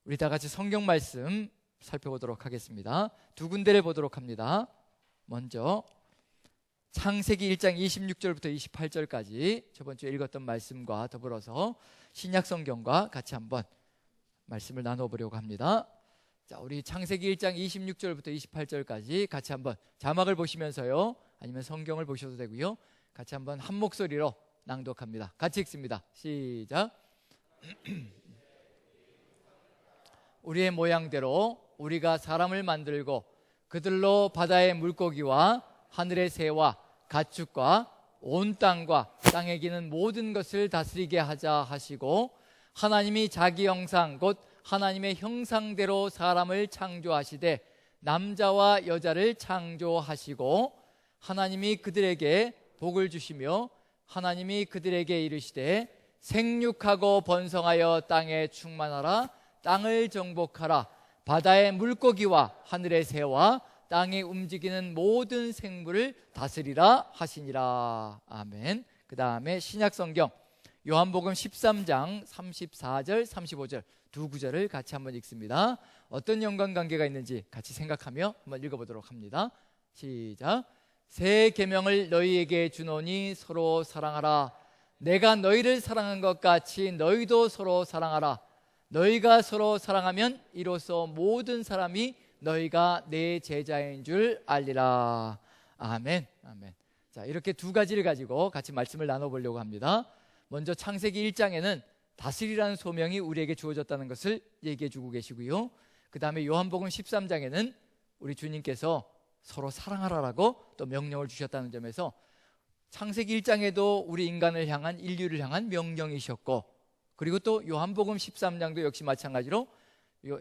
우리 다 같이 성경 말씀 살펴보도록 하겠습니다. 두 군데를 보도록 합니다. 먼저 창세기 1장 26절부터 28절까지 저번 주에 읽었던 말씀과 더불어서 신약 성경과 같이 한번 말씀을 나눠보려고 합니다. 자, 우리 창세기 1장 26절부터 28절까지 같이 한번 자막을 보시면서요, 아니면 성경을 보셔도 되고요, 같이 한번 한 목소리로 낭독합니다. 같이 읽습니다. 시작. 우리의 모양대로 우리가 사람을 만들고 그들로 바다의 물고기와 하늘의 새와 가축과 온 땅과 땅에 기는 모든 것을 다스리게 하자 하시고, 하나님이 자기 형상 곧 하나님의 형상대로 사람을 창조하시되 남자와 여자를 창조하시고, 하나님이 그들에게 복을 주시며 하나님이 그들에게 이르시되 생육하고 번성하여 땅에 충만하라. 땅을 정복하라. 바다의 물고기와 하늘의 새와 땅에 움직이는 모든 생물을 다스리라 하시니라. 아멘. 그 다음에 신약성경 요한복음 13장 34절 35절 두 구절을 같이 한번 읽습니다. 어떤 연관관계가 있는지 같이 생각하며 한번 읽어보도록 합니다. 시작. 새 계명을 너희에게 주노니 서로 사랑하라. 내가 너희를 사랑한 것 같이 너희도 서로 사랑하라. 너희가 서로 사랑하면 이로써 모든 사람이 너희가 내 제자인 줄 알리라. 아멘. 아멘. 자, 이렇게 두 가지를 가지고 같이 말씀을 나눠보려고 합니다. 먼저 창세기 1장에는 다스리라는 소명이 우리에게 주어졌다는 것을 얘기해 주고 계시고요, 그 다음에 요한복음 13장에는 우리 주님께서 서로 사랑하라라고 또 명령을 주셨다는 점에서 창세기 1장에도 우리 인간을 향한, 인류를 향한 명령이셨고, 그리고 또 요한복음 13장도 역시 마찬가지로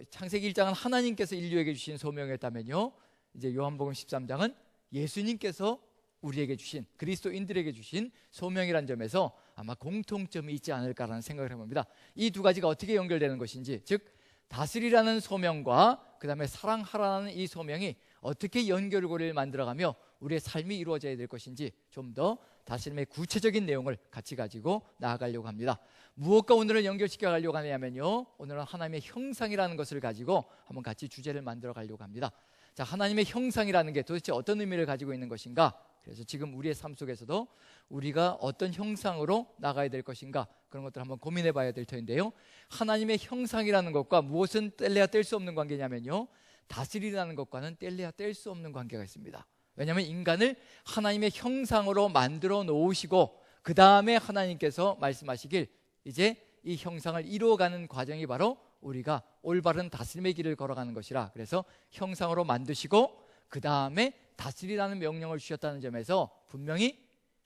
창세기 1장은 하나님께서 인류에게 주신 소명이었다면요, 이제 요한복음 13장은 예수님께서 우리에게 주신, 그리스도인들에게 주신 소명이라는 점에서 아마 공통점이 있지 않을까라는 생각을 해봅니다. 이 두 가지가 어떻게 연결되는 것인지, 즉 다스리라는 소명과 그 다음에 사랑하라는 이 소명이 어떻게 연결고리를 만들어가며 우리의 삶이 이루어져야 될 것인지 좀 더 다스림의 구체적인 내용을 같이 가지고 나아가려고 합니다. 무엇과 오늘을 연결시켜 가려고 하냐면요, 오늘은 하나님의 형상이라는 것을 가지고 한번 같이 주제를 만들어 가려고 합니다. 자, 하나님의 형상이라는 게 도대체 어떤 의미를 가지고 있는 것인가? 그래서 지금 우리의 삶 속에서도 우리가 어떤 형상으로 나가야 될 것인가, 그런 것들을 한번 고민해 봐야 될 터인데요, 하나님의 형상이라는 것과 무엇은 뗄래야 뗄 수 없는 관계냐면요, 다스리라는 것과는 뗄래야 뗄 수 없는 관계가 있습니다. 왜냐하면 인간을 하나님의 형상으로 만들어 놓으시고 그 다음에 하나님께서 말씀하시길 이제 이 형상을 이루어가는 과정이 바로 우리가 올바른 다스림의 길을 걸어가는 것이라, 그래서 형상으로 만드시고 그 다음에 다스리라는 명령을 주셨다는 점에서 분명히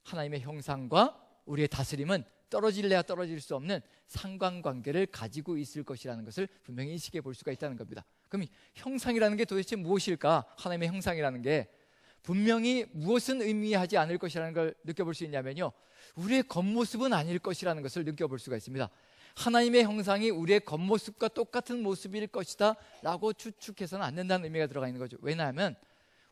하나님의 형상과 우리의 다스림은 떨어질래야 떨어질 수 없는 상관관계를 가지고 있을 것이라는 것을 분명히 인식해 볼 수가 있다는 겁니다. 그럼 형상이라는 게 도대체 무엇일까? 하나님의 형상이라는 게 분명히 무엇은 의미하지 않을 것이라는 걸 느껴볼 수 있냐면요, 우리의 겉모습은 아닐 것이라는 것을 느껴볼 수가 있습니다. 하나님의 형상이 우리의 겉모습과 똑같은 모습일 것이다 라고 추측해서는 안 된다는 의미가 들어가 있는 거죠. 왜냐하면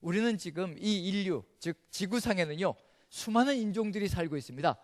우리는 지금 이 인류, 즉 지구상에는요, 수많은 인종들이 살고 있습니다.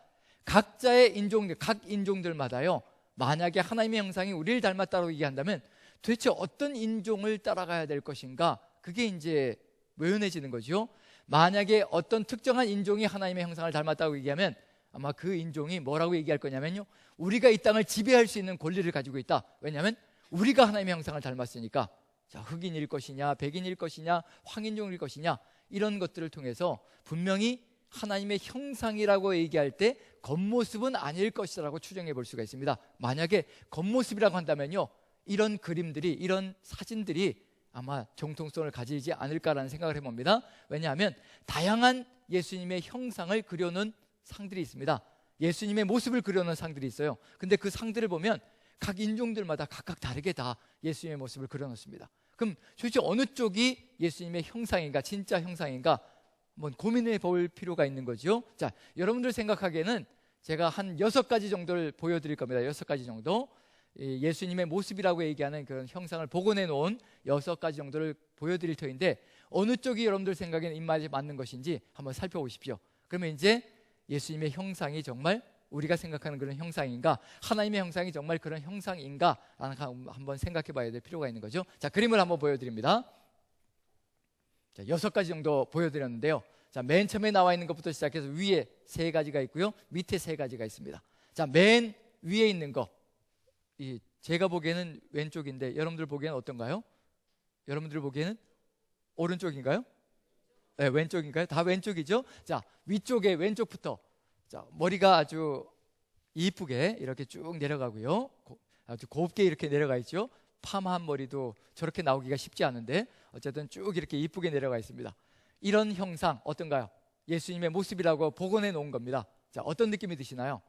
각자의 인종들, 각 인종들마다요, 만약에 하나님의 형상이 우리를 닮았다고 얘기한다면 도대체 어떤 인종을 따라가야 될 것인가, 그게 이제 묘연해지는 거죠. 만약에 어떤 특정한 인종이 하나님의 형상을 닮았다고 얘기하면 아마 그 인종이 뭐라고 얘기할 거냐면요, 우리가 이 땅을 지배할 수 있는 권리를 가지고 있다. 왜냐하면 우리가 하나님의 형상을 닮았으니까. 자, 흑인일 것이냐, 백인일 것이냐, 황인종일 것이냐, 이런 것들을 통해서 분명히 하나님의 형상이라고 얘기할 때 겉모습은 아닐 것이라고 추정해 볼 수가 있습니다. 만약에 겉모습이라고 한다면요, 이런 그림들이, 이런 사진들이 아마 정통성을 가지지 않을까라는 생각을 해봅니다. 왜냐하면 다양한 예수님의 형상을 그려놓은 상들이 있습니다. 예수님의 모습을 그려놓은 상들이 있어요. 근데 그 상들을 보면 각 인종들마다 각각 다르게 다 예수님의 모습을 그려놓습니다. 그럼 도대체 어느 쪽이 예수님의 형상인가, 진짜 형상인가, 한번 고민해 볼 필요가 있는 거죠. 자, 여러분들 생각하기에는 제가 한 6가지 정도를 보여드릴 겁니다. 6가지 정도. 예수님의 모습이라고 얘기하는 그런 형상을 복원해 놓은 6가지 정도를 보여드릴 터인데, 어느 쪽이 여러분들 생각에는 입맛에 맞는 것인지 한번 살펴보십시오. 그러면 이제 예수님의 형상이 정말 우리가 생각하는 그런 형상인가, 하나님의 형상이 정말 그런 형상인가 라는 한번 생각해 봐야 될 필요가 있는 거죠. 자, 그림을 한번 보여드립니다. 자, 6가지 정도 보여드렸는데요. 자, 맨 처음에 나와 있는 것부터 시작해서 위에 3가지가 있고요, 밑에 3가지가 있습니다. 자, 맨 위에 있는 거, 제가 보기에는 왼쪽인데 여러분들 보기에는 어떤가요? 여러분들 보기에는 오른쪽인가요? 네, 왼쪽인가요? 다 왼쪽이죠? 자, 위쪽에 왼쪽부터, 자, 머리가 아주 이쁘게 이렇게 쭉 내려가고요, 아주 곱게 이렇게 내려가 있죠. 파마한 머리도 저렇게 나오기가 쉽지 않은데 어쨌든 쭉 이렇게 이쁘게 내려가 있습니다. 이런 형상 어떤가요? 예수님의 모습이라고 복원해 놓은 겁니다. 자, 어떤 느낌이 드시나요?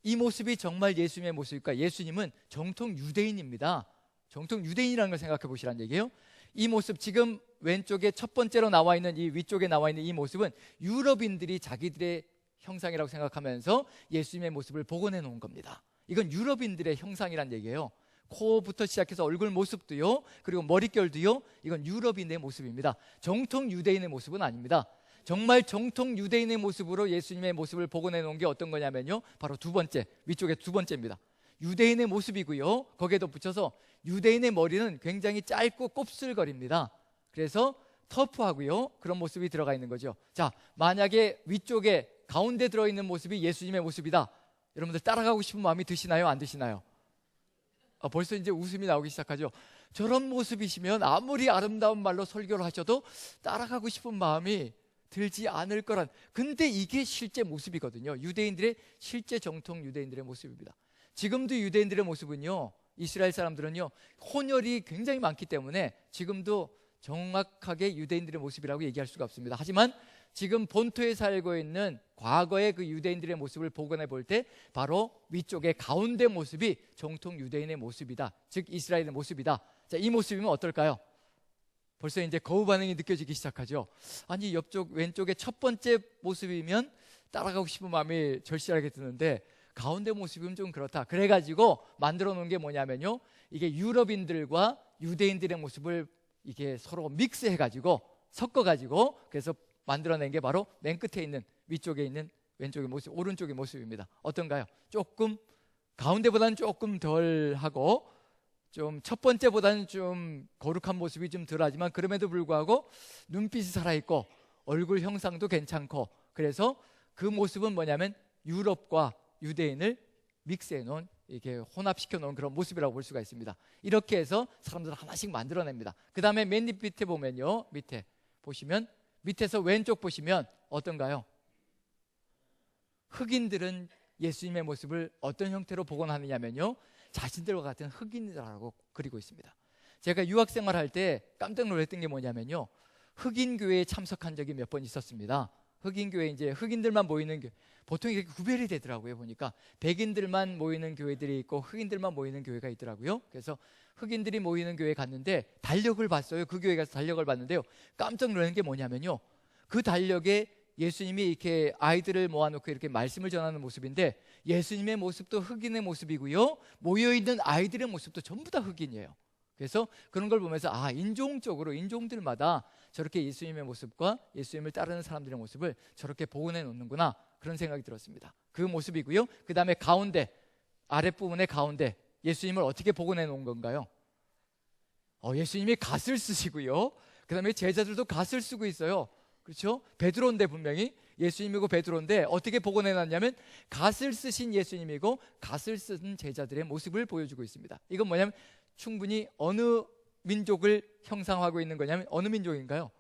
이 모습이 정말 예수님의 모습일까? 예수님은 정통 유대인입니다. 정통 유대인이라는 걸 생각해 보시라는 얘기예요. 이 모습, 지금 왼쪽에 첫 번째로 나와 있는 이 위쪽에 나와 있는 이 모습은 유럽인들이 자기들의 형상이라고 생각하면서 예수님의 모습을 복원해 놓은 겁니다. 이건 유럽인들의 형상이란 얘기예요. 코부터 시작해서 얼굴 모습도요, 그리고 머릿결도요, 이건 유럽인의 모습입니다. 정통 유대인의 모습은 아닙니다. 정말 정통 유대인의 모습으로 예수님의 모습을 복원해 놓은 게 어떤 거냐면요, 바로 두 번째, 위쪽에 두 번째입니다. 유대인의 모습이고요, 거기에 덧붙여서 유대인의 머리는 굉장히 짧고 곱슬거립니다. 그래서 터프하고요, 그런 모습이 들어가 있는 거죠. 자, 만약에 위쪽에 가운데 들어있는 모습이 예수님의 모습이다, 여러분들 따라가고 싶은 마음이 드시나요, 안 드시나요? 벌써 이제 웃음이 나오기 시작하죠. 저런 모습이시면 아무리 아름다운 말로 설교를 하셔도 따라가고 싶은 마음이 들지 않을 거란, 근데 이게 실제 모습이거든요. 유대인들의 실제 정통 유대인들의 모습입니다. 지금도 유대인들의 모습은요, 이스라엘 사람들은요, 혼혈이 굉장히 많기 때문에 지금도 정확하게 유대인들의 모습이라고 얘기할 수가 없습니다. 하지만 지금 본토에 살고 있는 과거의 그 유대인들의 모습을 복원해 볼 때 바로 위쪽에 가운데 모습이 정통 유대인의 모습이다, 즉 이스라엘의 모습이다. 자, 이 모습이면 어떨까요? 벌써 이제 거부 반응이 느껴지기 시작하죠. 아니, 옆쪽 왼쪽에 첫 번째 모습이면 따라가고 싶은 마음이 절실하게 드는데 가운데 모습은 좀 그렇다. 그래가지고 만들어 놓은 게 뭐냐면요, 이게 유럽인들과 유대인들의 모습을 이게 서로 믹스해가지고 섞어가지고 그래서 만들어낸 게 바로 맨 끝에 있는 위쪽에 있는 왼쪽의 모습, 오른쪽의 모습입니다. 어떤가요? 조금 가운데보다는 조금 덜하고 좀 첫 번째보다는 좀 거룩한 모습이 좀 덜하지만 그럼에도 불구하고 눈빛이 살아있고 얼굴 형상도 괜찮고, 그래서 그 모습은 뭐냐면 유럽과 유대인을 믹스해 놓은, 이렇게 혼합시켜 놓은 그런 모습이라고 볼 수가 있습니다. 이렇게 해서 사람들 하나씩 만들어냅니다. 그 다음에 맨 밑에 보면요, 밑에 보시면, 밑에서 왼쪽 보시면 어떤가요? 흑인들은 예수님의 모습을 어떤 형태로 복원하느냐면요, 자신들과 같은 흑인이라고 그리고 있습니다. 제가 유학생활 할 때 깜짝 놀랐던 게 뭐냐면요, 흑인 교회에 참석한 적이 몇 번 있었습니다. 흑인 교회, 이제 흑인들만 모이는 교회, 보통 이렇게 구별이 되더라고요. 보니까 백인들만 모이는 교회들이 있고 흑인들만 모이는 교회가 있더라고요. 그래서 흑인들이 모이는 교회에 갔는데 달력을 봤어요. 그 교회 가서 달력을 봤는데요, 깜짝 놀란 게 뭐냐면요, 그 달력에 예수님이 이렇게 아이들을 모아놓고 이렇게 말씀을 전하는 모습인데 예수님의 모습도 흑인의 모습이고요, 모여있는 아이들의 모습도 전부 다 흑인이에요. 그래서 그런 걸 보면서 인종적으로 인종들마다 저렇게 예수님의 모습과 예수님을 따르는 사람들의 모습을 저렇게 복원해 놓는구나, 그런 생각이 들었습니다. 그 모습이고요. 그 다음에 가운데, 아랫부분의 가운데 예수님을 어떻게 복원해 놓은 건가요? 예수님이 갓을 쓰시고요, 그 다음에 제자들도 갓을 쓰고 있어요. 그렇죠? 베드로인데, 분명히 예수님이고 베드로인데 어떻게 복원해 놨냐면 갓을 쓰신 예수님이고 갓을 쓴 제자들의 모습을 보여주고 있습니다. 이건 뭐냐면 충분히 어느 민족을 형상화하고 있는 거냐면 어느 민족인가요?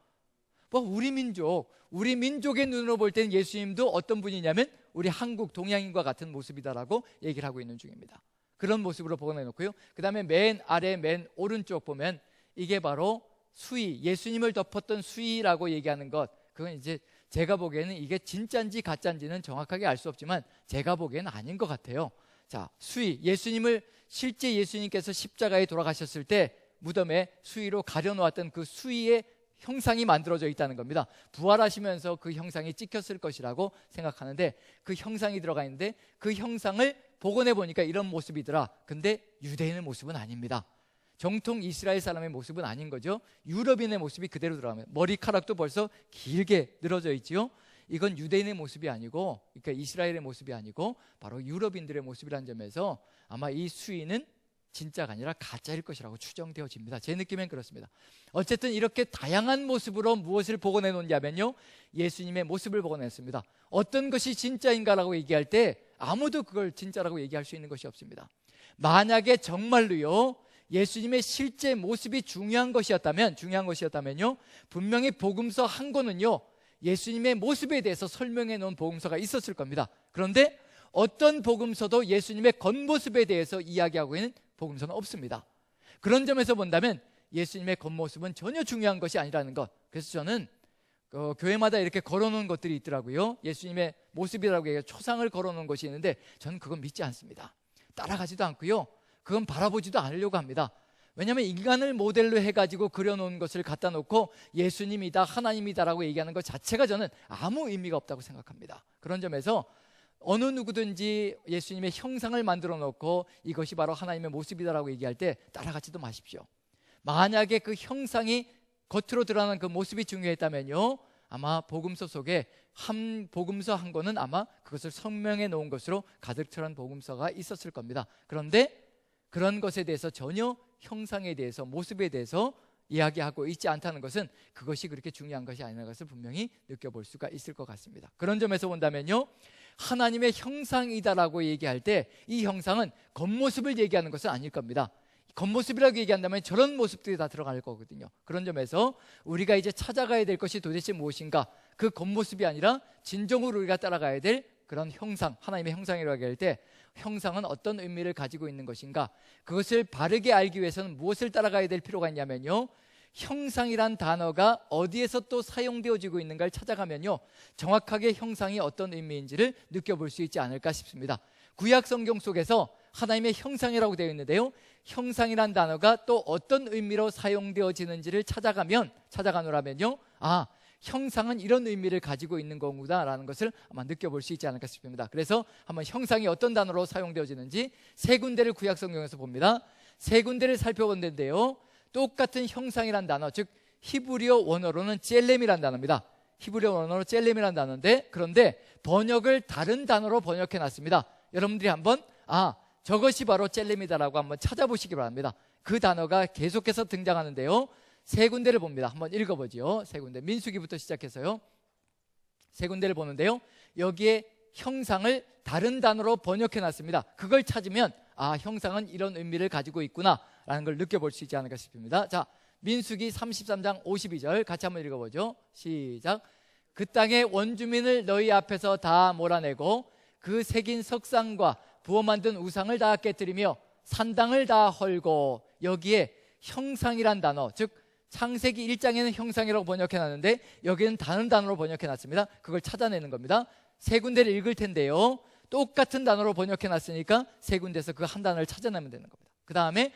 우리 민족의 눈으로 볼 때는 예수님도 어떤 분이냐면 우리 한국 동양인과 같은 모습이다라고 얘기를 하고 있는 중입니다. 그런 모습으로 복원해 놓고요. 그 다음에 맨 아래 맨 오른쪽 보면 이게 바로 수의, 예수님을 덮었던 수의라고 얘기하는 것, 그건 이제 제가 보기에는 이게 진짜인지 가짜인지는 정확하게 알 수 없지만 제가 보기에는 아닌 것 같아요. 자, 수의, 예수님을 실제 예수님께서 십자가에 돌아가셨을 때 무덤에 수의로 가려놓았던 그 수의의 형상이 만들어져 있다는 겁니다. 부활하시면서 그 형상이 찍혔을 것이라고 생각하는데 그 형상이 들어가 있는데 그 형상을 복원해 보니까 이런 모습이더라. 근데 유대인의 모습은 아닙니다. 정통 이스라엘 사람의 모습은 아닌 거죠. 유럽인의 모습이 그대로 들어가면 머리카락도 벌써 길게 늘어져 있지요. 이건 유대인의 모습이 아니고, 그러니까 이스라엘의 모습이 아니고 바로 유럽인들의 모습이라는 점에서 아마 이 수인은 진짜가 아니라 가짜일 것이라고 추정되어집니다. 제 느낌엔 그렇습니다. 어쨌든 이렇게 다양한 모습으로 무엇을 복원해 놓냐면요, 예수님의 모습을 복원했습니다. 어떤 것이 진짜인가라고 얘기할 때 아무도 그걸 진짜라고 얘기할 수 있는 것이 없습니다. 만약에 정말로요 예수님의 실제 모습이 중요한 것이었다면요, 분명히 복음서 한 권은요 예수님의 모습에 대해서 설명해 놓은 복음서가 있었을 겁니다. 그런데 어떤 복음서도 예수님의 겉모습에 대해서 이야기하고 있는 복음서는 없습니다. 그런 점에서 본다면 예수님의 겉모습은 전혀 중요한 것이 아니라는 것. 그래서 저는 교회마다 이렇게 걸어놓은 것들이 있더라고요. 예수님의 모습이라고 해서 초상을 걸어놓은 것이 있는데 저는 그건 믿지 않습니다. 따라가지도 않고요, 그건 바라보지도 않으려고 합니다. 왜냐하면 인간을 모델로 해가지고 그려놓은 것을 갖다 놓고 예수님이다, 하나님이다라고 얘기하는 것 자체가 저는 아무 의미가 없다고 생각합니다. 그런 점에서 어느 누구든지 예수님의 형상을 만들어 놓고 이것이 바로 하나님의 모습이다라고 얘기할 때 따라가지도 마십시오. 만약에 그 형상이 겉으로 드러나는 그 모습이 중요했다면요, 아마 복음서 속에 복음서 한 권은 아마 그것을 설명해 놓은 것으로 가득 찬 복음서가 있었을 겁니다. 그런데 그런 것에 대해서 전혀 형상에 대해서, 모습에 대해서 이야기하고 있지 않다는 것은 그것이 그렇게 중요한 것이 아니라는 것을 분명히 느껴볼 수가 있을 것 같습니다. 그런 점에서 본다면요, 하나님의 형상이다라고 얘기할 때 이 형상은 겉모습을 얘기하는 것은 아닐 겁니다. 겉모습이라고 얘기한다면 저런 모습들이 다 들어갈 거거든요. 그런 점에서 우리가 이제 찾아가야 될 것이 도대체 무엇인가, 그 겉모습이 아니라 진정으로 우리가 따라가야 될 그런 형상, 하나님의 형상이라고 할 때 형상은 어떤 의미를 가지고 있는 것인가, 그것을 바르게 알기 위해서는 무엇을 따라가야 될 필요가 있냐면요, 형상이란 단어가 어디에서 또 사용되어지고 있는가를 찾아가면요 정확하게 형상이 어떤 의미인지를 느껴볼 수 있지 않을까 싶습니다. 구약 성경 속에서 하나님의 형상이라고 되어 있는데요, 형상이란 단어가 또 어떤 의미로 사용되어지는지를 찾아가노라면요, 아, 형상은 이런 의미를 가지고 있는 거구나라는 것을 아마 느껴볼 수 있지 않을까 싶습니다. 그래서 한번 형상이 어떤 단어로 사용되어지는지 세 군데를 구약 성경에서 봅니다. 세 군데를 살펴본다는데요, 똑같은 형상이란 단어, 즉 히브리어 원어로는 젤렘이란 단어입니다. 히브리어 원어로 젤렘이란 단어인데, 그런데 번역을 다른 단어로 번역해 놨습니다. 여러분들이 한번 저것이 바로 젤렘이다라고 한번 찾아보시기 바랍니다. 그 단어가 계속해서 등장하는데요, 세 군데를 봅니다. 한번 읽어보죠. 세 군데, 민수기부터 시작해서요, 세 군데를 보는데요, 여기에 형상을 다른 단어로 번역해 놨습니다. 그걸 찾으면 형상은 이런 의미를 가지고 있구나 라는 걸 느껴볼 수 있지 않을까 싶습니다. 자, 민수기 33장 52절 같이 한번 읽어보죠. 시작. 그 땅의 원주민을 너희 앞에서 다 몰아내고 그 새긴 석상과 부어 만든 우상을 다 깨뜨리며 산당을 다 헐고. 여기에 형상이란 단어, 즉 창세기 1장에는 형상이라고 번역해놨는데 여기는 다른 단어로 번역해놨습니다. 그걸 찾아내는 겁니다. 세 군데를 읽을 텐데요, 똑같은 단어로 번역해놨으니까 세 군데에서 그 한 단어를 찾아내면 되는 겁니다. 그 다음에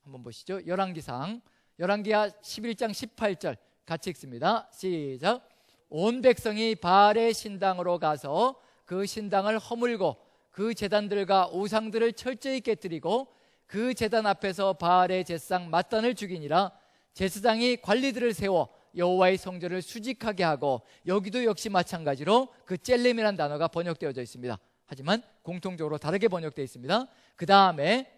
한번 보시죠. 열왕기상, 열왕기하 11장 18절 같이 읽습니다. 시작. 온 백성이 바알의 신당으로 가서 그 신당을 허물고 그 제단들과 우상들을 철저히 깨뜨리고 그 제단 앞에서 바알의 제상 맏단을 죽이니라. 제사장이 관리들을 세워 여호와의 성전을 수직하게 하고. 여기도 역시 마찬가지로 그 젤렘이라는 단어가 번역되어져 있습니다. 하지만 공통적으로 다르게 번역되어 있습니다. 그 다음에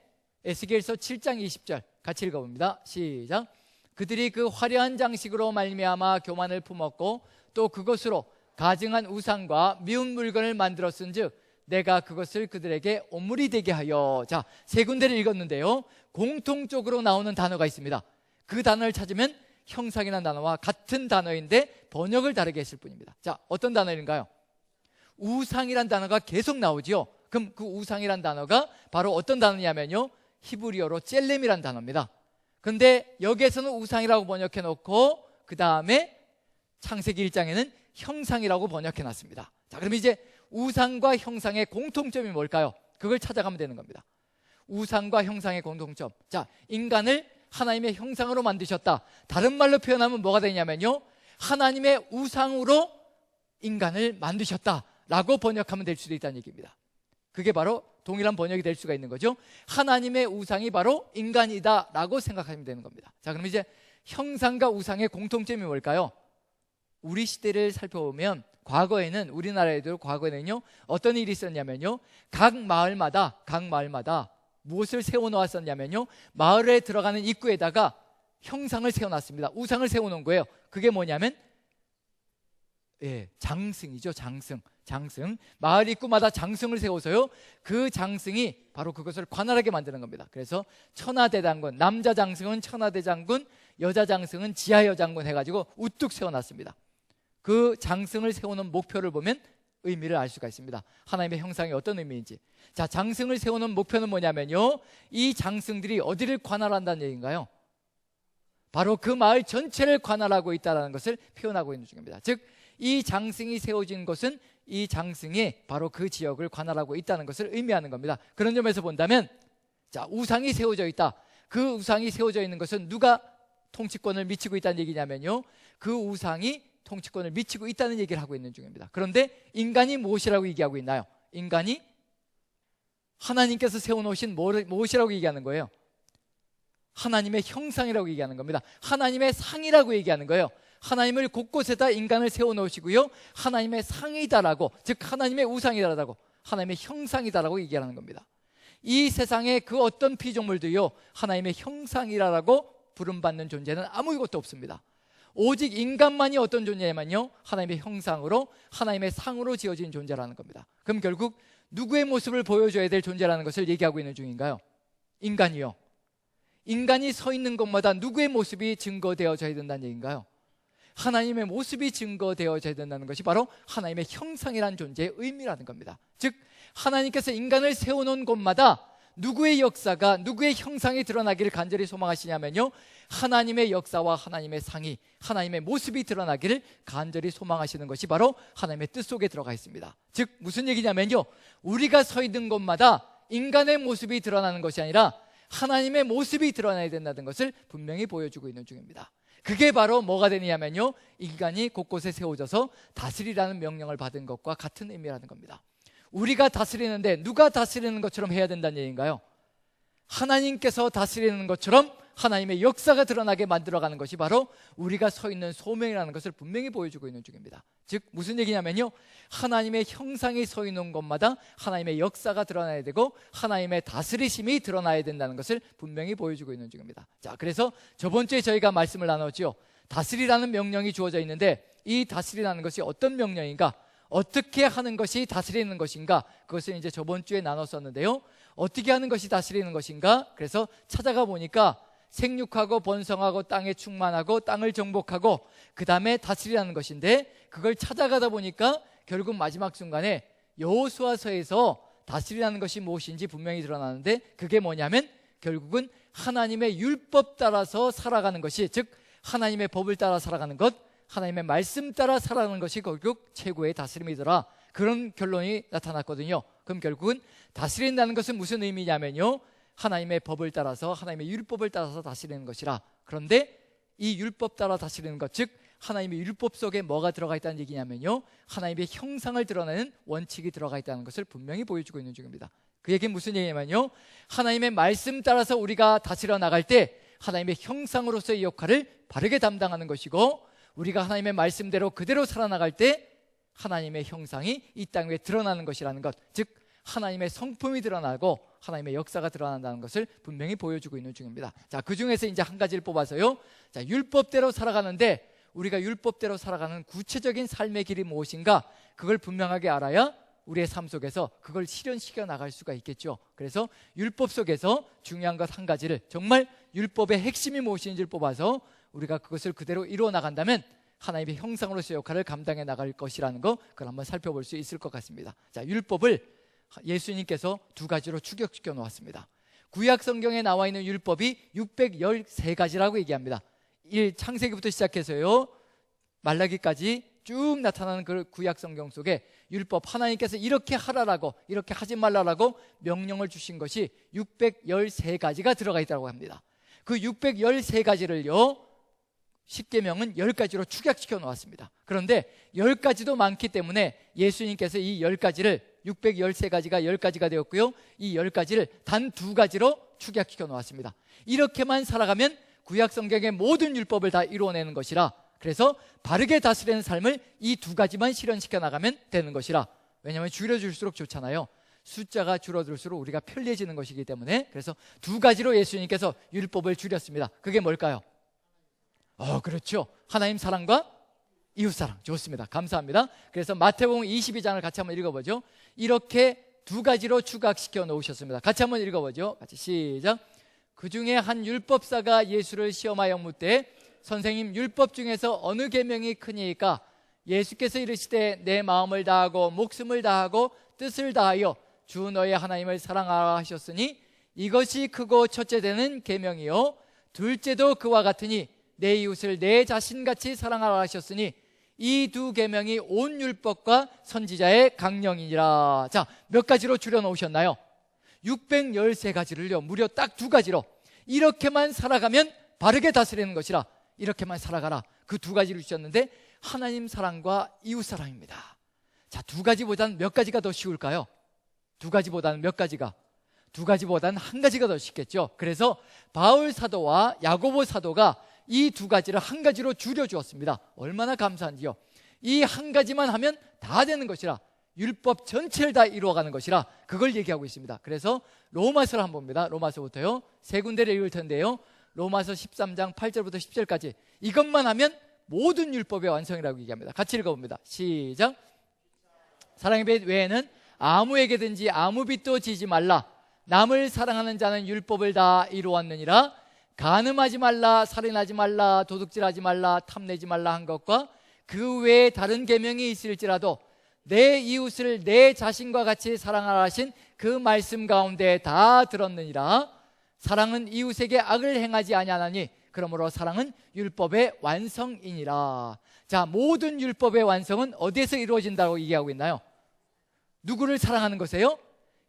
에스겔서 7장 20절 같이 읽어봅니다. 시작. 그들이 그 화려한 장식으로 말미암아 교만을 품었고 또 그것으로 가증한 우상과 미운 물건을 만들었은즉 내가 그것을 그들에게 오물이 되게 하여. 자, 세 군데를 읽었는데요, 공통적으로 나오는 단어가 있습니다. 그 단어를 찾으면 형상이라는 단어와 같은 단어인데 번역을 다르게 했을 뿐입니다. 자, 어떤 단어인가요? 우상이란 단어가 계속 나오죠. 그럼 그 우상이란 단어가 바로 어떤 단어냐면요, 히브리어로 젤렘이란 단어입니다. 그런데 여기에서는 우상이라고 번역해 놓고 그 다음에 창세기 1장에는 형상이라고 번역해 놨습니다. 자, 그럼 이제 우상과 형상의 공통점이 뭘까요? 그걸 찾아가면 되는 겁니다. 우상과 형상의 공통점. 자, 인간을 하나님의 형상으로 만드셨다. 다른 말로 표현하면 뭐가 되냐면요, 하나님의 우상으로 인간을 만드셨다라고 번역하면 될 수도 있다는 얘기입니다. 그게 바로 동일한 번역이 될 수가 있는 거죠. 하나님의 우상이 바로 인간이다라고 생각하면 되는 겁니다. 자, 그럼 이제 형상과 우상의 공통점이 뭘까요? 우리 시대를 살펴보면 과거에는, 우리나라에도 과거에는요, 어떤 일이 있었냐면요, 각 마을마다 무엇을 세워놓았었냐면요, 마을에 들어가는 입구에다가 형상을 세워놨습니다. 우상을 세워놓은 거예요. 그게 뭐냐면 장승이죠. 장승. 마을 입구마다 장승을 세워서요, 그 장승이 바로 그것을 관할하게 만드는 겁니다. 그래서 천하대장군, 남자 장승은 천하대장군, 여자 장승은 지하여장군 해가지고 우뚝 세워놨습니다. 그 장승을 세우는 목표를 보면 의미를 알 수가 있습니다. 하나님의 형상이 어떤 의미인지. 자, 장승을 세우는 목표는 뭐냐면요, 이 장승들이 어디를 관할한다는 얘기인가요? 바로 그 마을 전체를 관할하고 있다는 것을 표현하고 있는 중입니다. 즉, 이 장승이 세워진 것은 이 장승이 바로 그 지역을 관할하고 있다는 것을 의미하는 겁니다. 그런 점에서 본다면, 자, 우상이 세워져 있다. 그 우상이 세워져 있는 것은 누가 통치권을 미치고 있다는 얘기냐면요, 그 우상이 통치권을 미치고 있다는 얘기를 하고 있는 중입니다. 그런데 인간이 무엇이라고 얘기하고 있나요? 인간이 하나님께서 세워놓으신 무엇이라고 얘기하는 거예요? 하나님의 형상이라고 얘기하는 겁니다. 하나님의 상이라고 얘기하는 거예요. 하나님을 곳곳에다 인간을 세워놓으시고요, 하나님의 상이다라고, 즉 하나님의 우상이다라고, 하나님의 형상이다라고 얘기하는 겁니다. 이 세상의 그 어떤 피조물도요, 하나님의 형상이라고 부름받는 존재는 아무것도 없습니다. 오직 인간만이 어떤 존재냐면요, 하나님의 형상으로, 하나님의 상으로 지어진 존재라는 겁니다. 그럼 결국 누구의 모습을 보여줘야 될 존재라는 것을 얘기하고 있는 중인가요? 인간이요. 인간이 서 있는 곳마다 누구의 모습이 증거되어져야 된다는 얘기인가요? 하나님의 모습이 증거되어져야 된다는 것이 바로 하나님의 형상이라는 존재의 의미라는 겁니다. 즉, 하나님께서 인간을 세워놓은 곳마다 누구의 역사가, 누구의 형상이 드러나기를 간절히 소망하시냐면요, 하나님의 역사와 하나님의 상이, 하나님의 모습이 드러나기를 간절히 소망하시는 것이 바로 하나님의 뜻 속에 들어가 있습니다. 즉, 무슨 얘기냐면요, 우리가 서 있는 곳마다 인간의 모습이 드러나는 것이 아니라 하나님의 모습이 드러나야 된다는 것을 분명히 보여주고 있는 중입니다. 그게 바로 뭐가 되냐면요, 인간이 곳곳에 세워져서 다스리라는 명령을 받은 것과 같은 의미라는 겁니다. 우리가 다스리는데 누가 다스리는 것처럼 해야 된다는 얘기인가요? 하나님께서 다스리는 것처럼 하나님의 역사가 드러나게 만들어가는 것이 바로 우리가 서 있는 소명이라는 것을 분명히 보여주고 있는 중입니다. 즉, 무슨 얘기냐면요, 하나님의 형상이 서 있는 곳마다 하나님의 역사가 드러나야 되고 하나님의 다스리심이 드러나야 된다는 것을 분명히 보여주고 있는 중입니다. 자, 그래서 저번 주에 저희가 말씀을 나눴죠. 다스리라는 명령이 주어져 있는데, 이 다스리라는 것이 어떤 명령인가, 어떻게 하는 것이 다스리는 것인가, 그것을 이제 저번 주에 나눴었는데요. 어떻게 하는 것이 다스리는 것인가? 그래서 찾아가 보니까 생육하고 번성하고 땅에 충만하고 땅을 정복하고 그 다음에 다스리라는 것인데, 그걸 찾아가다 보니까 결국 마지막 순간에 여호수아서에서 다스리라는 것이 무엇인지 분명히 드러나는데, 그게 뭐냐면 결국은 하나님의 율법 따라서 살아가는 것이, 즉 하나님의 법을 따라 살아가는 것, 하나님의 말씀 따라 살아가는 것이 결국 최고의 다스림이더라, 그런 결론이 나타났거든요. 그럼 결국은 다스린다는 것은 무슨 의미냐면요, 하나님의 법을 따라서, 하나님의 율법을 따라서 다스리는 것이라. 그런데 이 율법 따라 다스리는 것, 즉 하나님의 율법 속에 뭐가 들어가 있다는 얘기냐면요, 하나님의 형상을 드러내는 원칙이 들어가 있다는 것을 분명히 보여주고 있는 중입니다. 그 얘기는 무슨 얘기냐면요, 하나님의 말씀 따라서 우리가 다스려 나갈 때 하나님의 형상으로서의 역할을 바르게 담당하는 것이고, 우리가 하나님의 말씀대로 그대로 살아나갈 때 하나님의 형상이 이 땅 위에 드러나는 것이라는 것, 즉 하나님의 성품이 드러나고 하나님의 역사가 드러난다는 것을 분명히 보여주고 있는 중입니다. 자, 그 중에서 이제 한 가지를 뽑아서요, 자, 율법대로 살아가는데 우리가 율법대로 살아가는 구체적인 삶의 길이 무엇인가, 그걸 분명하게 알아야 우리의 삶 속에서 그걸 실현시켜 나갈 수가 있겠죠. 그래서 율법 속에서 중요한 것 한 가지를, 정말 율법의 핵심이 무엇인지를 뽑아서 우리가 그것을 그대로 이루어 나간다면 하나님의 형상으로서의 역할을 감당해 나갈 것이라는 거, 그걸 한번 살펴볼 수 있을 것 같습니다. 자, 율법을 예수님께서 두 가지로 추격시켜 놓았습니다. 구약 성경에 나와 있는 율법이 613가지라고 얘기합니다. 창세기부터 시작해서요 말라기까지 쭉 나타나는 그 구약 성경 속에 율법, 하나님께서 이렇게 하라라고, 이렇게 하지 말라라고 명령을 주신 것이 613가지가 들어가 있다고 합니다. 그 613가지를요 십계명은 10가지로 축약시켜 놓았습니다. 그런데 10가지도 많기 때문에 예수님께서 이 10가지를, 613가지가 10가지가 되었고요, 이 10가지를 단 2가지로 축약시켜 놓았습니다. 이렇게만 살아가면 구약 성경의 모든 율법을 다 이루어내는 것이라, 그래서 바르게 다스리는 삶을 이 두 가지만 실현시켜 나가면 되는 것이라. 왜냐하면 줄여줄수록 좋잖아요. 숫자가 줄어들수록 우리가 편리해지는 것이기 때문에. 그래서 두 가지로 예수님께서 율법을 줄였습니다. 그게 뭘까요? 그렇죠. 하나님 사랑과 이웃 사랑. 좋습니다. 감사합니다. 그래서 마태복음 22장을 같이 한번 읽어보죠. 이렇게 두 가지로 추각시켜 놓으셨습니다. 같이 한번 읽어보죠. 같이 시작. 그 중에 한 율법사가 예수를 시험하여 묻되 선생님, 율법 중에서 어느 계명이 크니까? 예수께서 이르시되 내 마음을 다하고 목숨을 다하고 뜻을 다하여 주 너의 하나님을 사랑하라 하셨으니 이것이 크고 첫째 되는 계명이요 둘째도 그와 같으니 내 이웃을 내 자신같이 사랑하라 하셨으니 이 두 계명이 온 율법과 선지자의 강령이니라. 자, 몇 가지로 줄여놓으셨나요? 613가지를요 무려 딱 두 가지로. 이렇게만 살아가면 바르게 다스리는 것이라. 이렇게만 살아가라. 그 두 가지를 주셨는데 하나님 사랑과 이웃 사랑입니다. 자, 두 가지보다는 몇 가지가 더 쉬울까요? 두 가지보다는 몇 가지가? 두 가지보다는 한 가지가 더 쉽겠죠. 그래서 바울 사도와 야고보 사도가 이 두 가지를 한 가지로 줄여주었습니다. 얼마나 감사한지요. 이 한 가지만 하면 다 되는 것이라. 율법 전체를 다 이루어가는 것이라. 그걸 얘기하고 있습니다. 그래서 로마서를 한번 봅니다. 로마서부터요 세 군데를 읽을 텐데요, 로마서 13장 8절부터 10절까지 이것만 하면 모든 율법의 완성이라고 얘기합니다. 같이 읽어봅니다. 시작. 사랑의 빚 외에는 아무에게든지 아무 빚도 지지 말라. 남을 사랑하는 자는 율법을 다 이루었느니라. 간음하지 말라, 살인하지 말라, 도둑질하지 말라, 탐내지 말라 한 것과 그 외에 다른 계명이 있을지라도 내 이웃을 내 자신과 같이 사랑하라 하신 그 말씀 가운데 다 들었느니라. 사랑은 이웃에게 악을 행하지 아니하나니 그러므로 사랑은 율법의 완성이니라. 자, 모든 율법의 완성은 어디에서 이루어진다고 얘기하고 있나요? 누구를 사랑하는 것에요?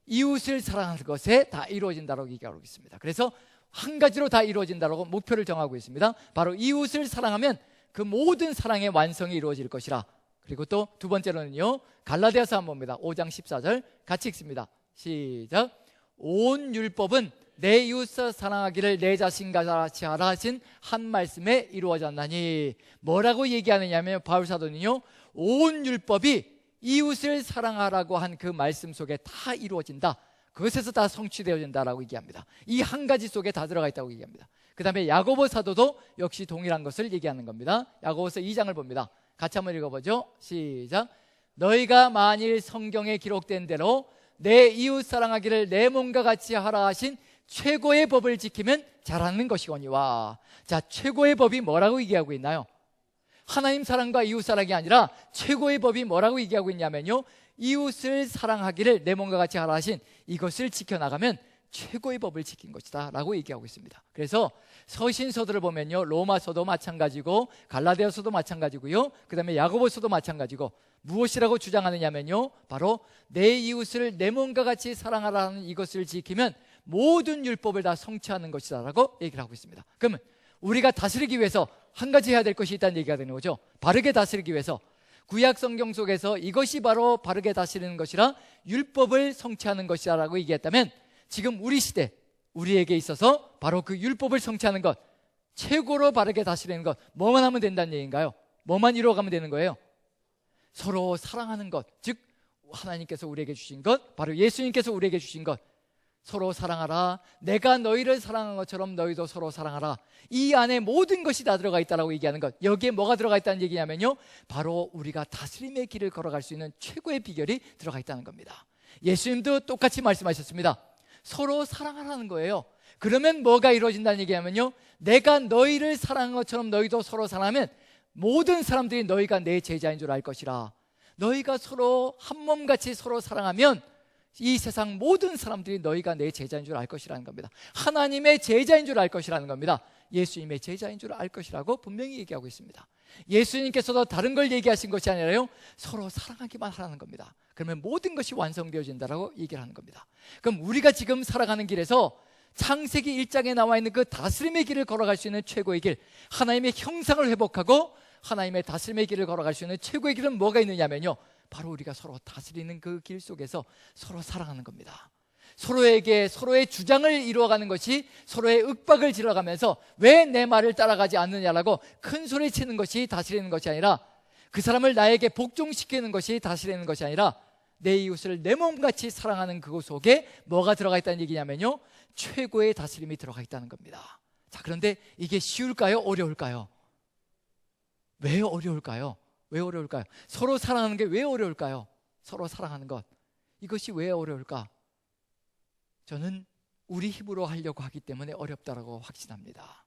이웃을 사랑하는 것에 다 이루어진다고 얘기하고 있습니다. 그래서 한 가지로 다 이루어진다고 목표를 정하고 있습니다. 바로 이웃을 사랑하면 그 모든 사랑의 완성이 이루어질 것이라. 그리고 또 두 번째로는요, 갈라디아서 한번 봅니다. 5장 14절 같이 읽습니다. 시작. 온 율법은 내 이웃을 사랑하기를 내 자신과 같이 하라 하신 한 말씀에 이루어졌나니. 뭐라고 얘기하느냐면 바울 사도는요, 온 율법이 이웃을 사랑하라고 한 그 말씀 속에 다 이루어진다. 그것에서 다 성취되어진다라고 얘기합니다. 이 한 가지 속에 다 들어가 있다고 얘기합니다. 그 다음에 야고보 사도도 역시 동일한 것을 얘기하는 겁니다. 야고보서 2장을 봅니다. 같이 한번 읽어보죠. 시작. 너희가 만일 성경에 기록된 대로 내 이웃 사랑하기를 내 몸과 같이 하라 하신 최고의 법을 지키면 잘하는 것이거니와. 자, 최고의 법이 뭐라고 얘기하고 있나요? 하나님 사랑과 이웃 사랑이 아니라 최고의 법이 뭐라고 얘기하고 있냐면요, 이웃을 사랑하기를 내 몸과 같이 하라 하신 이것을 지켜나가면 최고의 법을 지킨 것이다 라고 얘기하고 있습니다. 그래서 서신서들을 보면요, 로마서도 마찬가지고 갈라디아서도 마찬가지고요, 그 다음에 야고보서도 마찬가지고 무엇이라고 주장하느냐면요, 바로 내 이웃을 내 몸과 같이 사랑하라는 이것을 지키면 모든 율법을 다 성취하는 것이다 라고 얘기를 하고 있습니다. 그러면 우리가 다스리기 위해서 한 가지 해야 될 것이 있다는 얘기가 되는 거죠. 바르게 다스리기 위해서 구약 성경 속에서 이것이 바로 바르게 다스리는 것이라 율법을 성취하는 것이다 라고 얘기했다면, 지금 우리 시대 우리에게 있어서 바로 그 율법을 성취하는 것, 최고로 바르게 다스리는 것, 뭐만 하면 된다는 얘기인가요? 뭐만 이루어가면 되는 거예요? 서로 사랑하는 것, 즉 하나님께서 우리에게 주신 것, 바로 예수님께서 우리에게 주신 것, 서로 사랑하라. 내가 너희를 사랑한 것처럼 너희도 서로 사랑하라. 이 안에 모든 것이 다 들어가 있다라고 얘기하는 것. 여기에 뭐가 들어가 있다는 얘기냐면요, 바로 우리가 다스림의 길을 걸어갈 수 있는 최고의 비결이 들어가 있다는 겁니다. 예수님도 똑같이 말씀하셨습니다. 서로 사랑하라는 거예요. 그러면 뭐가 이루어진다는 얘기냐면요, 내가 너희를 사랑한 것처럼 너희도 서로 사랑하면 모든 사람들이 너희가 내 제자인 줄 알 것이라. 너희가 서로 한 몸같이 서로 사랑하면 이 세상 모든 사람들이 너희가 내 제자인 줄 알 것이라는 겁니다. 하나님의 제자인 줄 알 것이라는 겁니다. 예수님의 제자인 줄 알 것이라고 분명히 얘기하고 있습니다. 예수님께서도 다른 걸 얘기하신 것이 아니라요, 서로 사랑하기만 하라는 겁니다. 그러면 모든 것이 완성되어진다라고 얘기를 하는 겁니다. 그럼 우리가 지금 살아가는 길에서 창세기 1장에 나와 있는 그 다스림의 길을 걸어갈 수 있는 최고의 길, 하나님의 형상을 회복하고 하나님의 다스림의 길을 걸어갈 수 있는 최고의 길은 뭐가 있느냐면요, 바로 우리가 서로 다스리는 그 길 속에서 서로 사랑하는 겁니다. 서로에게 서로의 주장을 이루어가는 것이 서로의 윽박을 질러가면서 왜 내 말을 따라가지 않느냐라고 큰 소리 치는 것이 다스리는 것이 아니라, 그 사람을 나에게 복종시키는 것이 다스리는 것이 아니라 내 이웃을 내 몸같이 사랑하는 그곳 속에 뭐가 들어가 있다는 얘기냐면요, 최고의 다스림이 들어가 있다는 겁니다. 자, 그런데 이게 쉬울까요? 어려울까요? 왜 어려울까요? 왜 어려울까요? 서로 사랑하는 게 왜 어려울까요? 서로 사랑하는 것, 이것이 왜 어려울까? 저는 우리 힘으로 하려고 하기 때문에 어렵다라고 확신합니다.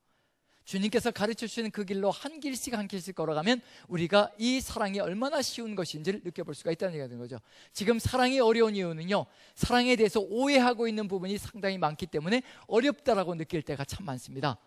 주님께서 가르쳐 주시는 그 길로 한 길씩 한 길씩 걸어가면 우리가 이 사랑이 얼마나 쉬운 것인지를 느껴볼 수가 있다는 얘기가 되는 거죠. 지금 사랑이 어려운 이유는요, 사랑에 대해서 오해하고 있는 부분이 상당히 많기 때문에 어렵다라고 느낄 때가 참 많습니다.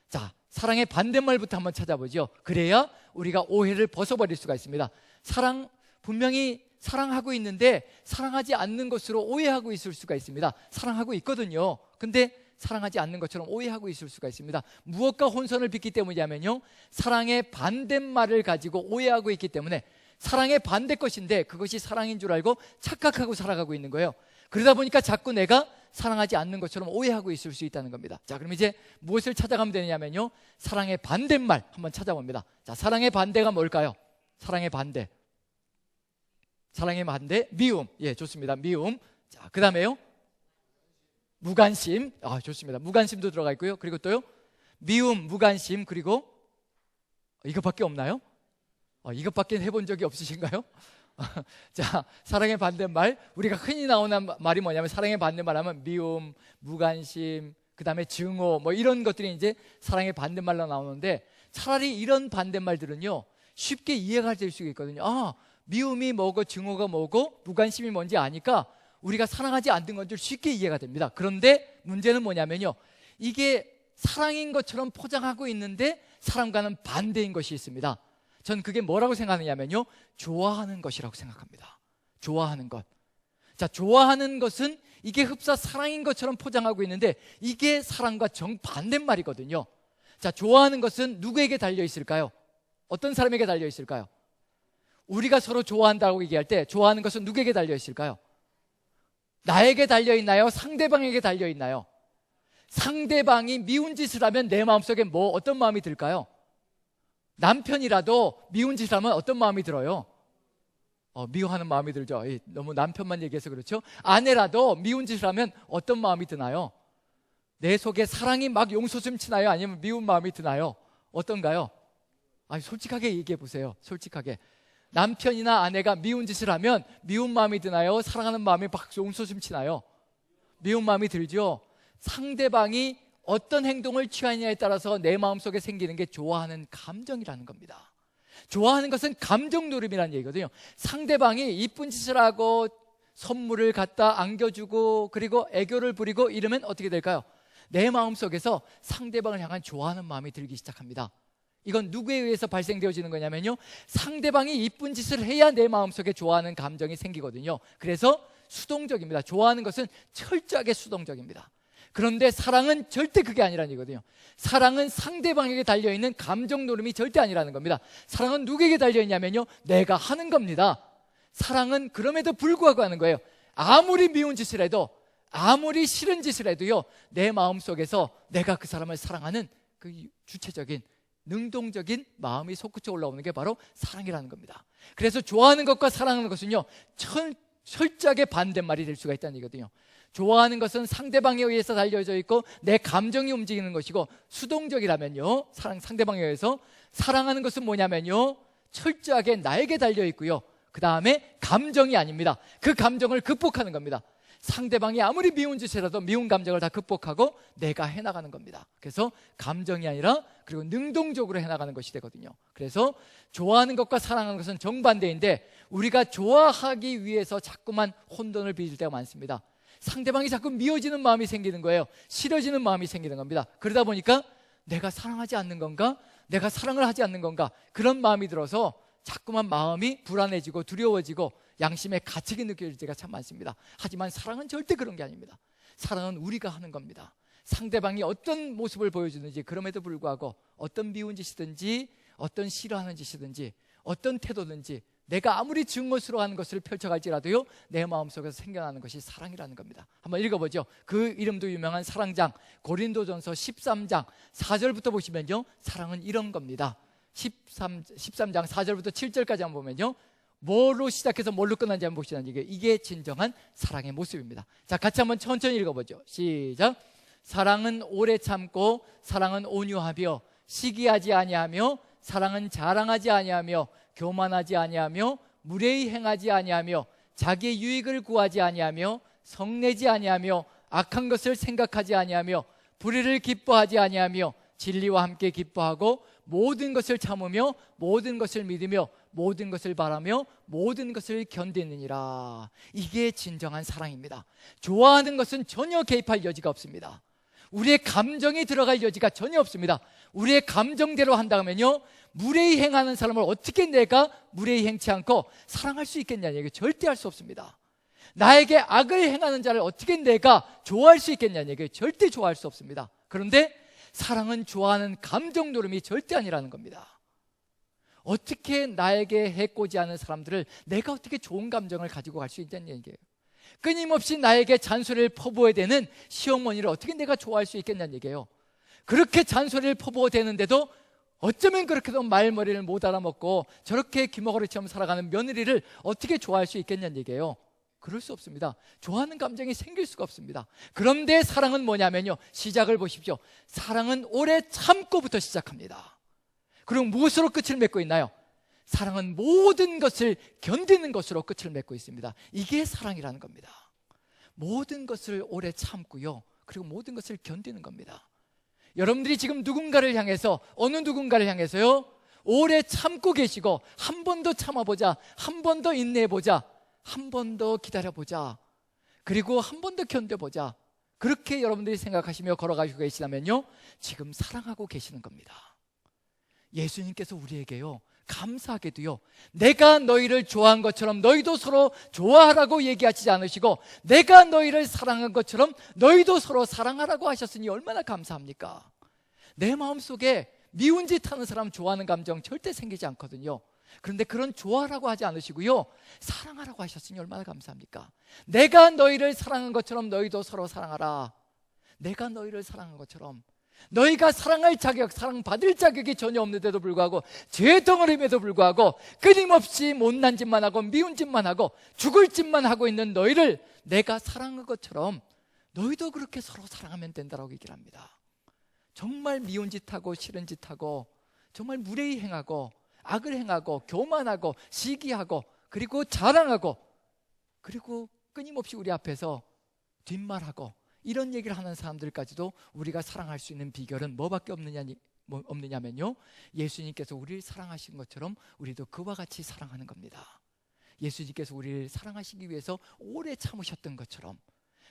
자, 사랑의 반대말부터 한번 찾아보죠. 그래야 우리가 오해를 벗어버릴 수가 있습니다. 사랑, 분명히 사랑하고 있는데 사랑하지 않는 것으로 오해하고 있을 수가 있습니다. 사랑하고 있거든요. 근데 사랑하지 않는 것처럼 오해하고 있을 수가 있습니다. 무엇과 혼선을 빚기 때문이냐면요, 사랑의 반대말을 가지고 오해하고 있기 때문에, 사랑의 반대 것인데 그것이 사랑인 줄 알고 착각하고 살아가고 있는 거예요. 그러다 보니까 자꾸 내가 사랑하지 않는 것처럼 오해하고 있을 수 있다는 겁니다. 자, 그럼 이제 무엇을 찾아가면 되냐면요, 사랑의 반대말 한번 찾아봅니다. 자, 사랑의 반대가 뭘까요? 사랑의 반대, 사랑의 반대, 미움. 예, 좋습니다. 미움. 자, 그 다음에요, 무관심. 아, 좋습니다. 무관심도 들어가 있고요. 그리고 또요, 미움, 무관심, 그리고 이것밖에 없나요? 이것밖에 해본 적이 없으신가요? 자, 사랑의 반대말, 우리가 흔히 나오는 말이 뭐냐면, 사랑의 반대말 하면 미움, 무관심, 그 다음에 증오, 뭐 이런 것들이 이제 사랑의 반대말로 나오는데, 차라리 이런 반대말들은요 쉽게 이해가 될 수 있거든요. 아, 미움이 뭐고 증오가 뭐고 무관심이 뭔지 아니까 우리가 사랑하지 않는 건 줄 쉽게 이해가 됩니다. 그런데 문제는 뭐냐면요, 이게 사랑인 것처럼 포장하고 있는데 사랑과는 반대인 것이 있습니다. 전 그게 뭐라고 생각하냐면요, 좋아하는 것이라고 생각합니다. 좋아하는 것. 자, 좋아하는 것은 이게 흡사 사랑인 것처럼 포장하고 있는데 이게 사랑과 정반대말이거든요. 자, 좋아하는 것은 누구에게 달려 있을까요? 어떤 사람에게 달려 있을까요? 우리가 서로 좋아한다고 얘기할 때 좋아하는 것은 누구에게 달려 있을까요? 나에게 달려 있나요? 상대방에게 달려 있나요? 상대방이 미운 짓을 하면 내 마음속에 어떤 마음이 들까요? 남편이라도 미운 짓을 하면 어떤 마음이 들어요? 미워하는 마음이 들죠. 너무 남편만 얘기해서 그렇죠. 아내라도 미운 짓을 하면 어떤 마음이 드나요? 내 속에 사랑이 막 용솟음치나요? 아니면 미운 마음이 드나요? 어떤가요? 솔직하게 얘기해 보세요. 솔직하게. 남편이나 아내가 미운 짓을 하면 미운 마음이 드나요? 사랑하는 마음이 막 용솟음치나요? 미운 마음이 들죠. 상대방이 어떤 행동을 취하느냐에 따라서 내 마음속에 생기는 게 좋아하는 감정이라는 겁니다. 좋아하는 것은 감정 노름이라는 얘기거든요. 상대방이 이쁜 짓을 하고 선물을 갖다 안겨주고 그리고 애교를 부리고 이러면 어떻게 될까요? 내 마음속에서 상대방을 향한 좋아하는 마음이 들기 시작합니다. 이건 누구에 의해서 발생되어지는 거냐면요, 상대방이 이쁜 짓을 해야 내 마음속에 좋아하는 감정이 생기거든요. 그래서 수동적입니다. 좋아하는 것은 철저하게 수동적입니다. 그런데 사랑은 절대 그게 아니라는 얘기거든요. 사랑은 상대방에게 달려있는 감정 노름이 절대 아니라는 겁니다. 사랑은 누구에게 달려있냐면요, 내가 하는 겁니다. 사랑은 그럼에도 불구하고 하는 거예요. 아무리 미운 짓을 해도, 아무리 싫은 짓을 해도요, 내 마음속에서 내가 그 사람을 사랑하는 그 주체적인 능동적인 마음이 솟구쳐 올라오는 게 바로 사랑이라는 겁니다. 그래서 좋아하는 것과 사랑하는 것은요 철저하게 반대말이 될 수가 있다는 얘기거든요. 좋아하는 것은 상대방에 의해서 달려져 있고 내 감정이 움직이는 것이고, 수동적이라면요, 상대방에 의해서. 사랑하는 것은 뭐냐면요, 철저하게 나에게 달려 있고요, 그 다음에 감정이 아닙니다. 그 감정을 극복하는 겁니다. 상대방이 아무리 미운 짓을 해도 미운 감정을 다 극복하고 내가 해나가는 겁니다. 그래서 감정이 아니라 그리고 능동적으로 해나가는 것이 되거든요. 그래서 좋아하는 것과 사랑하는 것은 정반대인데 우리가 좋아하기 위해서 자꾸만 혼돈을 빚을 때가 많습니다. 상대방이 자꾸 미워지는 마음이 생기는 거예요. 싫어지는 마음이 생기는 겁니다. 그러다 보니까 내가 사랑하지 않는 건가? 내가 사랑을 하지 않는 건가? 그런 마음이 들어서 자꾸만 마음이 불안해지고 두려워지고 양심의 가책이 느껴질 때가 참 많습니다. 하지만 사랑은 절대 그런 게 아닙니다. 사랑은 우리가 하는 겁니다. 상대방이 어떤 모습을 보여주든지 그럼에도 불구하고 어떤 미운 짓이든지 어떤 싫어하는 짓이든지 어떤 태도든지 내가 아무리 증오스러워하는 것을 펼쳐갈지라도요, 내 마음속에서 생겨나는 것이 사랑이라는 겁니다. 한번 읽어보죠. 그 이름도 유명한 사랑장 고린도전서 13장 4절부터 보시면요, 사랑은 이런 겁니다. 13장 4절부터 7절까지 한번 보면요, 뭐로 시작해서 뭘로 끝난지 한번 보시는 이게 진정한 사랑의 모습입니다. 자, 같이 한번 천천히 읽어보죠. 시작. 사랑은 오래 참고, 사랑은 온유하며, 시기하지 아니하며, 사랑은 자랑하지 아니하며, 교만하지 아니하며, 무례히 행하지 아니하며, 자기의 유익을 구하지 아니하며, 성내지 아니하며, 악한 것을 생각하지 아니하며, 불의를 기뻐하지 아니하며, 진리와 함께 기뻐하고, 모든 것을 참으며, 모든 것을 믿으며, 모든 것을 바라며, 모든 것을 견디느니라. 이게 진정한 사랑입니다. 좋아하는 것은 전혀 개입할 여지가 없습니다. 우리의 감정이 들어갈 여지가 전혀 없습니다. 우리의 감정대로 한다면요, 무례히 행하는 사람을 어떻게 내가 무례히 행치 않고 사랑할 수 있겠냐는 얘기, 절대 할 수 없습니다. 나에게 악을 행하는 자를 어떻게 내가 좋아할 수 있겠냐는 얘기, 절대 좋아할 수 없습니다. 그런데 사랑은 좋아하는 감정 노름이 절대 아니라는 겁니다. 어떻게 나에게 해코지 않은 사람들을 내가 어떻게 좋은 감정을 가지고 갈 수 있다는 얘기예요. 끊임없이 나에게 잔소리를 퍼부어대는 시어머니를 어떻게 내가 좋아할 수 있겠냐는 얘기예요. 그렇게 잔소리를 퍼부어대는데도 어쩌면 그렇게도 말머리를 못 알아먹고 저렇게 귀머거리처럼 살아가는 며느리를 어떻게 좋아할 수 있겠냐는 얘기예요. 그럴 수 없습니다. 좋아하는 감정이 생길 수가 없습니다. 그런데 사랑은 뭐냐면요, 시작을 보십시오. 사랑은 오래 참고부터 시작합니다. 그리고 무엇으로 끝을 맺고 있나요? 사랑은 모든 것을 견디는 것으로 끝을 맺고 있습니다. 이게 사랑이라는 겁니다. 모든 것을 오래 참고요, 그리고 모든 것을 견디는 겁니다. 여러분들이 지금 누군가를 향해서, 어느 누군가를 향해서요, 오래 참고 계시고, 한 번 더 참아보자, 한 번 더 인내해보자, 한 번 더 기다려보자, 그리고 한 번 더 견뎌보자, 그렇게 여러분들이 생각하시며 걸어가시고 계시다면요, 지금 사랑하고 계시는 겁니다. 예수님께서 우리에게요, 감사하게도요, 내가 너희를 좋아한 것처럼 너희도 서로 좋아하라고 얘기하시지 않으시고, 내가 너희를 사랑한 것처럼 너희도 서로 사랑하라고 하셨으니 얼마나 감사합니까? 내 마음속에 미운 짓 하는 사람 좋아하는 감정 절대 생기지 않거든요. 그런데 그런 좋아하라고 하지 않으시고요, 사랑하라고 하셨으니 얼마나 감사합니까? 내가 너희를 사랑한 것처럼 너희도 서로 사랑하라. 내가 너희를 사랑한 것처럼, 너희가 사랑할 자격, 사랑받을 자격이 전혀 없는데도 불구하고, 죄 덩어림에도 불구하고 끊임없이 못난 짓만 하고 미운 짓만 하고 죽을 짓만 하고 있는 너희를 내가 사랑한 것처럼 너희도 그렇게 서로 사랑하면 된다라고 얘기를 합니다. 정말 미운 짓하고 싫은 짓하고 정말 무례히 행하고 악을 행하고 교만하고 시기하고 그리고 자랑하고 그리고 끊임없이 우리 앞에서 뒷말하고 이런 얘기를 하는 사람들까지도 우리가 사랑할 수 있는 비결은 뭐밖에 없느냐면요, 예수님께서 우리를 사랑하신 것처럼 우리도 그와 같이 사랑하는 겁니다. 예수님께서 우리를 사랑하시기 위해서 오래 참으셨던 것처럼,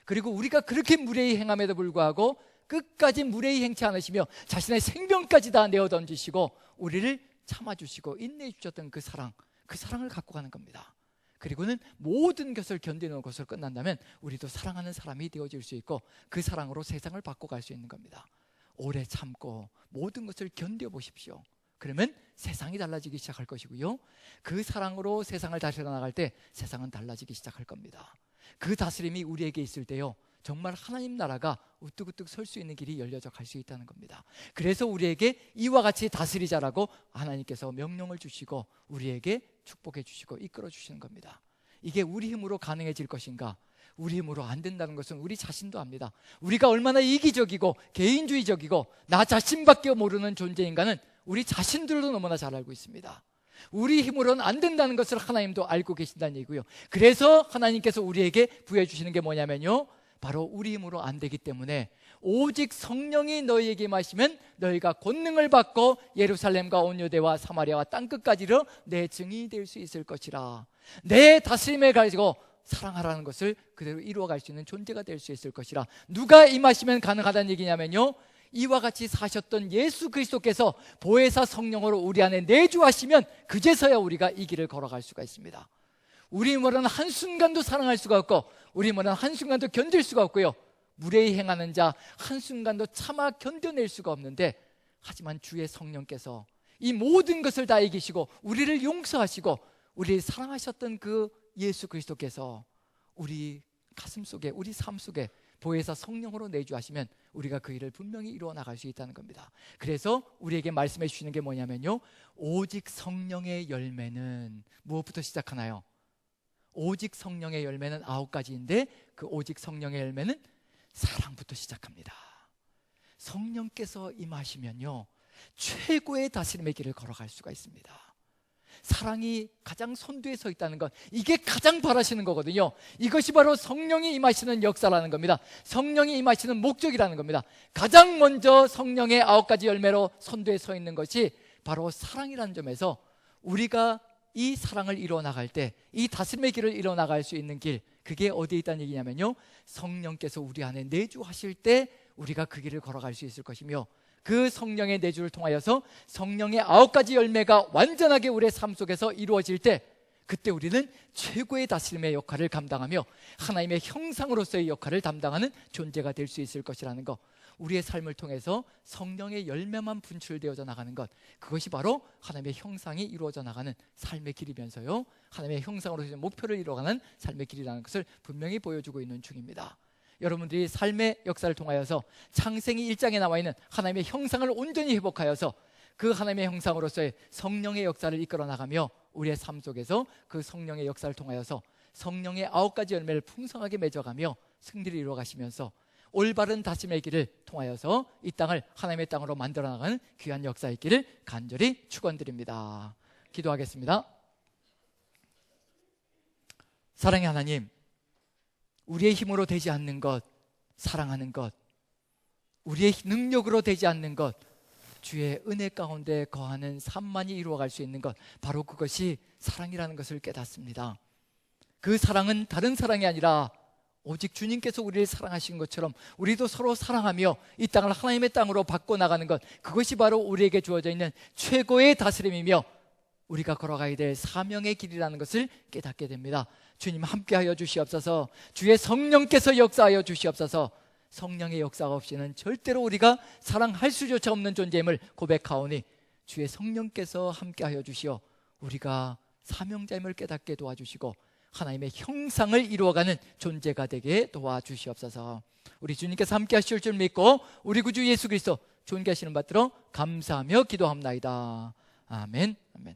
그리고 우리가 그렇게 무례히 행함에도 불구하고 끝까지 무례히 행치 않으시며 자신의 생명까지 다 내어 던지시고 우리를 참아주시고 인내해 주셨던 그 사랑을 갖고 가는 겁니다. 그리고는 모든 것을 견디는 것으로 끝난다면 우리도 사랑하는 사람이 되어질 수 있고 그 사랑으로 세상을 바꿔갈 수 있는 겁니다. 오래 참고 모든 것을 견뎌보십시오. 그러면 세상이 달라지기 시작할 것이고요, 그 사랑으로 세상을 다스려 나갈 때 세상은 달라지기 시작할 겁니다. 그 다스림이 우리에게 있을 때요, 정말 하나님 나라가 우뚝우뚝 설 수 있는 길이 열려져 갈 수 있다는 겁니다. 그래서 우리에게 이와 같이 다스리자라고 하나님께서 명령을 주시고 우리에게 축복해 주시고 이끌어 주시는 겁니다. 이게 우리 힘으로 가능해질 것인가? 우리 힘으로 안 된다는 것은 우리 자신도 압니다. 우리가 얼마나 이기적이고 개인주의적이고 나 자신밖에 모르는 존재인가는 우리 자신들도 너무나 잘 알고 있습니다. 우리 힘으로는 안 된다는 것을 하나님도 알고 계신다는 얘기고요. 그래서 하나님께서 우리에게 부여해 주시는 게 뭐냐면요, 바로 우리 힘으로 안 되기 때문에 오직 성령이 너희에게 임하시면 너희가 권능을 받고 예루살렘과 온 유대와 사마리아와 땅끝까지로 내 증인이 될 수 있을 것이라. 내 다스림을 가지고 사랑하라는 것을 그대로 이루어갈 수 있는 존재가 될 수 있을 것이라. 누가 임하시면 가능하다는 얘기냐면요, 이와 같이 사셨던 예수 그리스도께서 보혜사 성령으로 우리 안에 내주하시면 그제서야 우리가 이 길을 걸어갈 수가 있습니다. 우리 힘으로는 한순간도 사랑할 수가 없고 우리 힘으로는 한순간도 견딜 수가 없고요, 무례히 행하는 자 한순간도 참아 견뎌낼 수가 없는데, 하지만 주의 성령께서 이 모든 것을 다 이기시고 우리를 용서하시고 우리를 사랑하셨던 그 예수 그리스도께서 우리 가슴 속에, 우리 삶 속에 보혜사 성령으로 내주하시면 우리가 그 일을 분명히 이루어 나갈 수 있다는 겁니다. 그래서 우리에게 말씀해 주시는 게 뭐냐면요, 오직 성령의 열매는 무엇부터 시작하나요? 오직 성령의 열매는 9가지인데 그 오직 성령의 열매는 사랑부터 시작합니다. 성령께서 임하시면요, 최고의 다스림의 길을 걸어갈 수가 있습니다. 사랑이 가장 선두에 서 있다는 것, 이게 가장 바라시는 거거든요. 이것이 바로 성령이 임하시는 역사라는 겁니다. 성령이 임하시는 목적이라는 겁니다. 가장 먼저 성령의 9가지 열매로 선두에 서 있는 것이 바로 사랑이라는 점에서 우리가 이 사랑을 이루어 나갈 때, 이 다스림의 길을 이루어 나갈 수 있는 길, 그게 어디에 있다는 얘기냐면요, 성령께서 우리 안에 내주하실 때 우리가 그 길을 걸어갈 수 있을 것이며, 그 성령의 내주를 통하여서 성령의 9가지 열매가 완전하게 우리의 삶 속에서 이루어질 때, 그때 우리는 최고의 다스림의 역할을 감당하며 하나님의 형상으로서의 역할을 담당하는 존재가 될 수 있을 것이라는 것, 우리의 삶을 통해서 성령의 열매만 분출되어져 나가는 것, 그것이 바로 하나님의 형상이 이루어져 나가는 삶의 길이면서요, 하나님의 형상으로서의 목표를 이루어가는 삶의 길이라는 것을 분명히 보여주고 있는 중입니다. 여러분들이 삶의 역사를 통하여서 창세기 1장에 나와 있는 하나님의 형상을 온전히 회복하여서 그 하나님의 형상으로서의 성령의 역사를 이끌어 나가며 우리의 삶 속에서 그 성령의 역사를 통하여서 성령의 9가지 열매를 풍성하게 맺어가며 승리를 이루어 가시면서 올바른 다짐의 길을 통하여서 이 땅을 하나님의 땅으로 만들어 나가는 귀한 역사의 길을 간절히 축원드립니다. 기도하겠습니다. 사랑의 하나님, 우리의 힘으로 되지 않는 것, 사랑하는 것, 우리의 능력으로 되지 않는 것, 주의 은혜 가운데 거하는 삶만이 이루어갈 수 있는 것, 바로 그것이 사랑이라는 것을 깨닫습니다. 그 사랑은 다른 사랑이 아니라 오직 주님께서 우리를 사랑하신 것처럼 우리도 서로 사랑하며 이 땅을 하나님의 땅으로 바꿔나가는 것, 그것이 바로 우리에게 주어져 있는 최고의 다스림이며 우리가 걸어가야 될 사명의 길이라는 것을 깨닫게 됩니다. 주님 함께하여 주시옵소서. 주의 성령께서 역사하여 주시옵소서. 성령의 역사가 없이는 절대로 우리가 사랑할 수조차 없는 존재임을 고백하오니 주의 성령께서 함께하여 주시어 우리가 사명자임을 깨닫게 도와주시고 하나님의 형상을 이루어가는 존재가 되게 도와주시옵소서. 우리 주님께서 함께 하실 줄 믿고 우리 구주 예수 그리스도 존귀하시는 받들어 감사하며 기도합나이다. 아멘. 아멘.